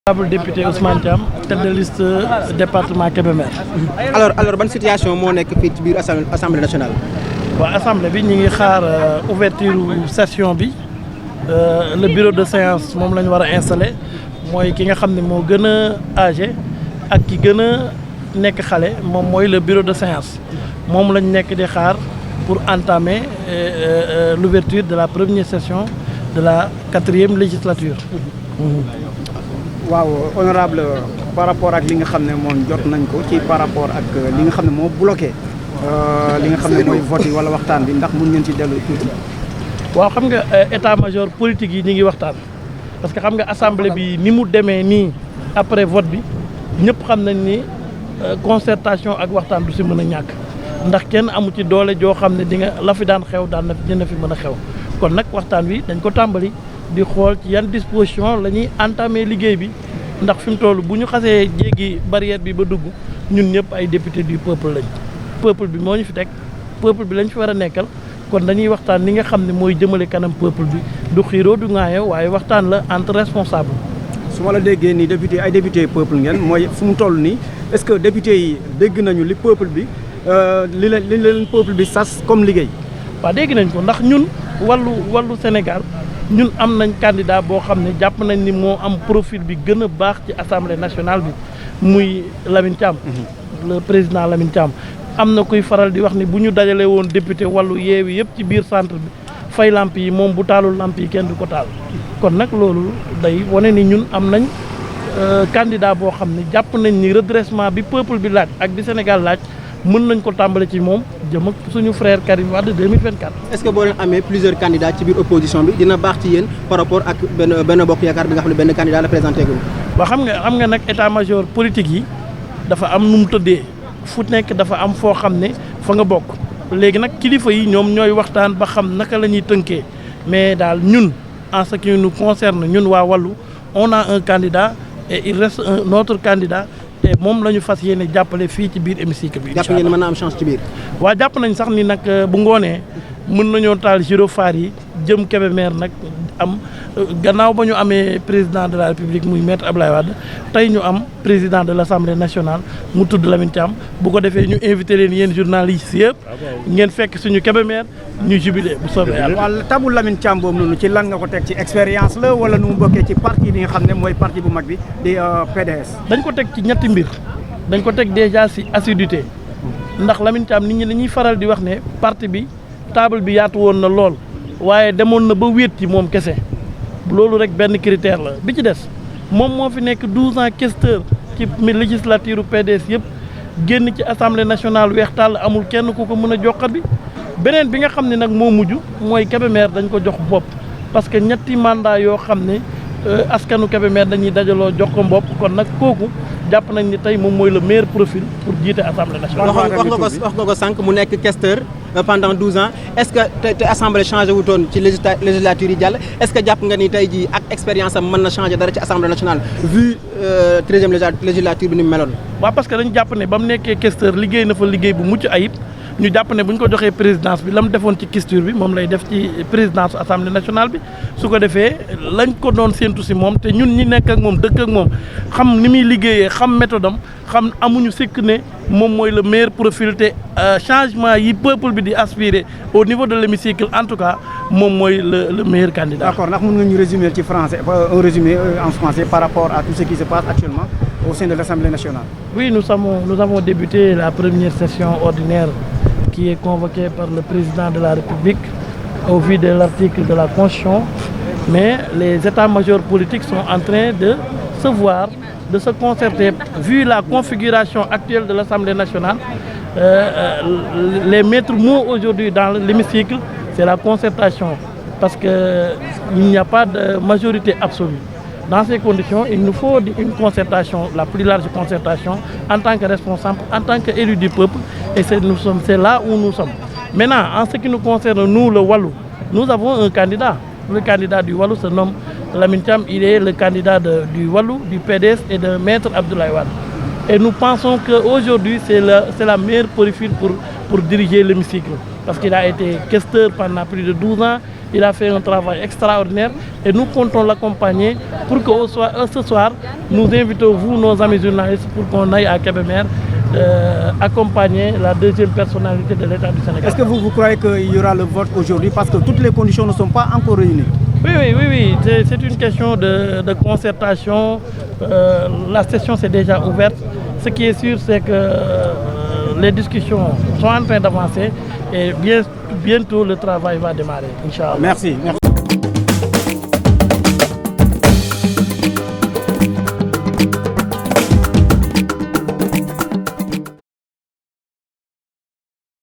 Honorable député Ousmane Thiam, tête de liste département Kébémer. alors ban situation moo nekk fii ci biir assemblée nationale. waaw assemblée bi ñu ngi xaar ouverture session bi le bureau de séance moom la ñu war a installé mooy ki nga xam ne moo gën a âgé ak ki gën a nekk xale moom mooy le bureau de séance moom lañ nekk di xaar pour entamer l'ouverture de la première session de la 4e législature. waaw honorable par rapport ak li nga xam ne moom jot nañ ko ci par rapport ak li nga xam ne moo bloqué li nga xam ne mooy vote yi wala waxtaan bi ndax mun ngeen ci dellu tuuti. waaw xam nga état major politique yi ñu ngi waxtaan parce que xam nga assemblée bi ni mu demee nii après vote bi ñëpp xam nañ ni concertation ak waxtaan du si mën a ñàkk ndax kenn amu ci doole joo xam ne di nga la fi daan xew daan na dina fi mën a xew kon nag waxtaan wi dañ ko tàmbali. di xool ci yan disposition la ñuy entamer liggéey bi ndax fi mu toll bu ñu xasee jéggi barrière bi ba dugg ñun ñëpp ay député du peuple lañ peuple bi moo ñu fi teg peuple bi lañ fi war a nekkal kon dañuy waxtaan li nga xam ne mooy jëmale kanam peuple bi du xiiroo du ŋaayoo waaye waxtaan la entre responsable. su ma la déggee ni député ay député peuple ngeen mooy fu mu toll nii est-ce que député yi dégg nañu li peuple bi li leen peuple bi sas comme liggéey. waaw dégg nañ ko ndax ñun wàllu Sénégal. ñun am nañ candidat boo xam ne jàpp nañ ni moo am profil bi gën a baax ci assemblée nationale bi muy Lamine Thiam. le président Lamine Thiam. am na kuy faral di wax ni bu ñu dajalee woon député wàllu yeewi yëpp ci biir centre bi fay lamp yi moom bu taalul lamp yi kenn du ko taal. kon nag loolu day wane ni ñun am nañ candidat boo xam ne jàpp nañ ni redressement bi peuple bi laaj ak bi Sénégal laaj mën nañ ko tàmbale ci moom jëm ak suñu frère Karim Wade 2024. est-ce que boo leen amee plusieurs candidats ci biir opposition bi dina baax ci yéen par rapport ak benn bokk yaakaar bi nga xam ne benn candidat la présenté gu. waaw xam nga nag état major politique yi dafa am nu mu tëddee fu nekk dafa am foo xam ne fa nga bokk léegi nag kilifa yi ñoom ñooy waxtaan ba xam naka la ñuy tënkee mais daal ñun en ce qui nous concerne ñun waa Wallu on a un candidat et il reste un autre candidat. te moom la ñu fas yéene jàppale fii ci biir hémicycle bi. jàpp ngeen mën na am chance ci biir. waa jàpp nañ sax ni nag bu ngoonee mën nañoo taal gyrophare yi jëm Kébémer nag am gannaaw ba ñu amee président de la république muy maître Abdoulaye Wade tey ñu am président de l' assemblée nationale mu tudd Lamine Thiam bu ko defee ñu invité leen yéen journalistes yëpp ngeen fekk suñu Kébémer ñu jubilé bu soobee yàlla. waaw tabu Lamine Thiam boobu noonu ci lan nga ko teg ci expérience la wala nu mu bokkee ci parti bi nga xam ne mooy parti bu mag bi di PDS. dañ ko teg ci ñetti mbir dañ ko teg déjà ci assiduité ndax Lamine Thiam nit ñi dañuy faral di wax ne parti bi table bi yaatu woon na lool waaye demoon na ba wéet ci moom kese loolu rek benn critère la bi ci des moom moo fi nekk 12 ans questeur ci législature PDS yëpp génn ci assemblée nationale weex tàll amul kenn ku ko mën a joxat bi beneen bi nga xam ne nag moo mujj mooy Kébémer dañ ko jox bopp parce que ñetti mandat yoo xam ne askanu Kébémer dañuy dajaloo jox ko bopp kon nag kooku jàpp nañ ni tey moom mooy le meilleur profil pour jiite assemblée nationale. wax nga ko sànq mu nekk questeur pendant 12 ans est-ce que te assemblée changé wutoon ci législature yi jàll est-ce que jàpp nga ni tey jii ak expérience am mën na changé dara ci assemblée nationale vu 13e législature bi ni mu meloon. waaw parce que dañu jàpp ne ba mu nekkee questeur liggéey na fa liggéey bu mucc ayib ñu jàpp ne bu ñu ko joxee présidence bi la mu defoon ci questure bi moom lay def ci présidence assemblée nationale bi su ko defee lañ ko doon séentu si moom te ñun ñi nekk ak moom dëkk ak moom xam ni muy liggéeyee xam méthode am xam amuñu sikk ne moom mooy le meilleur profil te changement yi peuple bi di aspirer au niveau de l'hémicycle en tout cas moom mooy le meilleur candidat. D'accord ndax mën nga ñu résumer ci français un résumé en français par rapport à tout ce qui se passe actuellement au sein de l'Assemblée nationale. Oui, nous avons débuté la première session ordinaire qui est convoquée par le président de la République au vu de l'article de la Constitution, mais les états-majors politiques sont en train de se voir, de se concerter. Vu la configuration actuelle de l'Assemblée nationale, les maîtres mots aujourd'hui dans l'hémicycle, c'est la concertation, parce qu'il n'y a pas de majorité absolue. Dans ces conditions, il nous faut une concertation, la plus large concertation, en tant que responsable, en tant qu'élu du peuple, et c'est là où nous sommes. Maintenant, en ce qui nous concerne, nous, le Wallu, nous avons un candidat. Le candidat du Wallu se nomme Lamine Thiam, il est le candidat du Wallu, du PDS et de Maître Abdoulaye Wade. Et nous pensons qu'aujourd'hui, c'est la meilleure profil pour diriger l'hémicycle. Parce qu'il a été questeur pendant plus de 12 ans, Il a fait un travail extraordinaire et nous comptons l'accompagner pour que ce soir, nous invitons vous, nos amis journalistes, pour qu'on aille à Kébémer accompagner la deuxième personnalité de l'État du Sénégal. Est-ce que vous croyez qu'il y aura le vote aujourd'hui parce que toutes les conditions ne sont pas encore réunies? Oui. C'est une question de concertation. La session s'est déjà ouverte. Ce qui est sûr, c'est que les discussions sont en train d'avancer et bientôt le travail va démarrer, Inch'Allah. Merci.